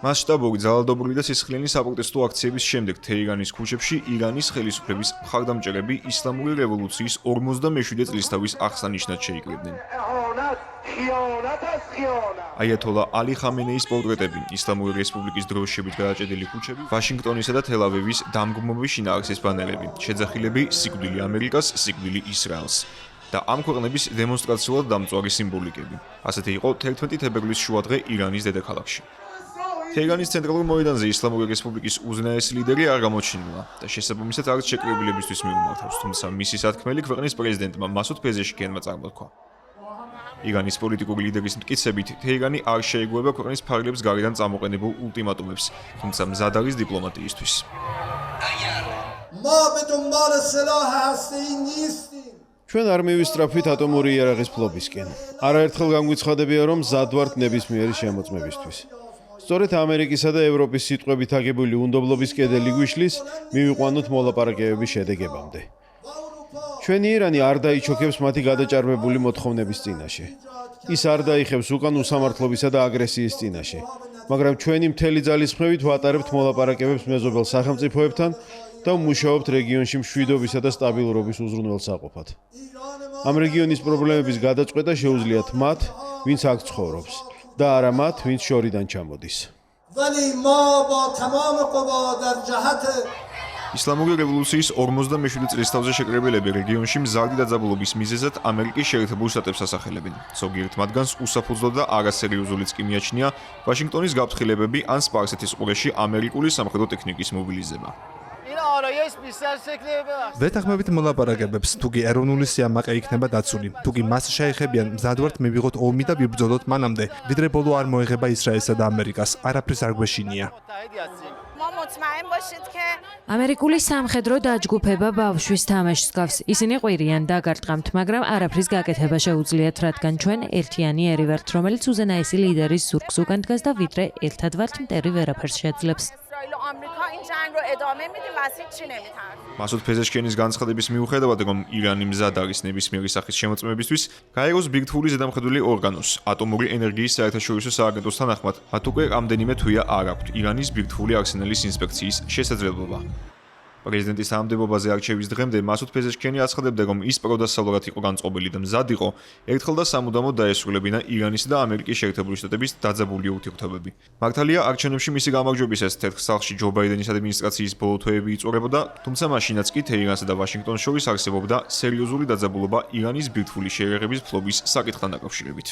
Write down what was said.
მასშტაბური ძალადობრივი და სისხლიანი საპროტესტო აქციების შემდეგ თეირანის ქუჩებში ირანის ხელისუფლების მხარდამჭერები ისლამური რევოლუციის 47 წლისთავის აღსანიშნად შეიკრიბნენ. აიათოლა ალი ხამენეის პორტრეტები, ისლამური რესპუბლიკის დროშებით გადაჭედილი ქუჩები, ვაშინგტონისა და თელ-ავივის დამგმობის შინაარსის ბანერები, შეძახილები სიკვდილი ამერიკას, სიკვდილი ისრაელს და ამ ქვეყნების დემონსტრაციულად დამწვარი სიმბოლიკები. ასეთი იყო 11 თებერვლის შუადღე ირანის დედაქალაქში. თეირანის ცენტრალურ მოედანზე ისლამური რესპუბლიკის უზენაესი ლიდერი არ გამოჩნილა და შესაბამისად არც შეკრებილებისთვის მიუმართავს, თუმცა მისი სათქმელი ქვეყნის პრეზიდენტმა მასუდ პეზეშკიანმა წარმოთქვა. ირანის პოლიტიკური ლიდერის მტკიცებით, თეირანი არ შეეგუება ქვეყნის ფარგლებს გარედან წამოყენებულ ულტიმატუმებს, თუმცა მზად არის დიპლომატიისთვის. ჩვენ არ მივისწრაფვით ატომური იარაღის ფლობისკენ. არაერთხელ განგვიცხადებია, რომ მზად ვართ ნებისმიერი შემოწმებისთვის. სწორედ ამერიკისა და ევროპის სიტყვებით აგებული უნდობლობის კედელი გვიშლის, მივიყვანოთ მოლაპარაკებების შედეგებამდე. ჩვენი ირანი არ დაიჩოქებს მათი გადაჭარბებული მოთხოვნების წინაშე. ის არ დაიხევს უკან უსამართლობისა და აგრესიის წინაშე. მაგრამ ჩვენი მთელი ძალისხმევით ვატარებთ მოლაპარაკებებს მეზობელ სახელმწიფოებთან და ვმუშაობთ რეგიონში მშვიდობისა და სტაბილურობის უზრუნველსაყოფად. ამ რეგიონის პრობლემების გადაწყვეტა შეუძლიათ მათ, ვინც აქ ცხოვრობს და არა მათ, ვინც შორიდან ჩამოდის. ისლამური რევოლუციის 47 წლისთავზე შეკრებილები რეგიონში მზარდი დაძაბულობის მიზეზად ამერიკის შეერთებულ შტატებს ასახელებენ. ზოგიერთ მათგანს უსაფუძვლო და არასერიოზულიც კი მიაჩნია ვაშინგტონის გაფრთხილებები ან სპარსეთის ყურეში ამერიკული სამხედრო ტექნიკის მობილიზება. ვეთანხმებით მოლაპარაკებებს, თუკი ეროვნული სიამაყე იქნება დაცული, თუკი მას შეეხებიან მზად ვართ მივიღოთ ომი და ვიბრძოლოთ მანამდე, ვიდრე ბოლო არ მოეღება ისრაელსა და ამერიკას, არაფრის არ გვეშინია. ამერიკული სამხედრო დაჯგუფება ბავშვის თამაშს გავს. ისინი ყვირიან და გარტყამთ, მაგრამ არაფრის გაკეთება შეუძლიათ, რადგან ჩვენ ერთიანი ერი ვართ, რომელიც უზენაესი ლიდერის ზურგს უკან დგას და ვიდრე ერთად ვართ, მტერი ვერაფერს შეძლებს. მასუდ პეზეშკიანის განცხადების მიუხედავად, რომ ირანი მზად არის ნებისმიერი სახის შემოწმებისთვის, გაეროს ბირთვული ზედამხედველი ორგანოს, ატომური ენერგიის საერთაშორისო სააგენტოს თანახმად, მათ უკვე რამდენიმე თვეა არ აქვთ ირანის ბირთვული არსენალის ინსპექციის შესაძლებლობა. პრეზიდენტის თანამდებობაზე არჩევის დღემდე მასუდ პეზეშკიანი აცხადებდა, რომ ის პროდასალურად იყო განწყობილი და მზად იყო ერთხელ და სამუდამოდ დაესრულებინა ირანისა და ამერიკის შეერთებული შტატების დაძაბული ურთიერთობები. მართალია, არჩევნებში მისი გამარჯვებისას თეთრ სახლში ჯო ბაიდენის ადმინისტრაციის ბოლო თვეები იწურებოდა, თუმცა მაშინაც კი თეირანსა და ვაშინგტონს შორის არსებობდა სერიოზული დაძაბულობა ირანის ბირთვული შეიარაღების ფლობის საკითხთან დაკავშირებით.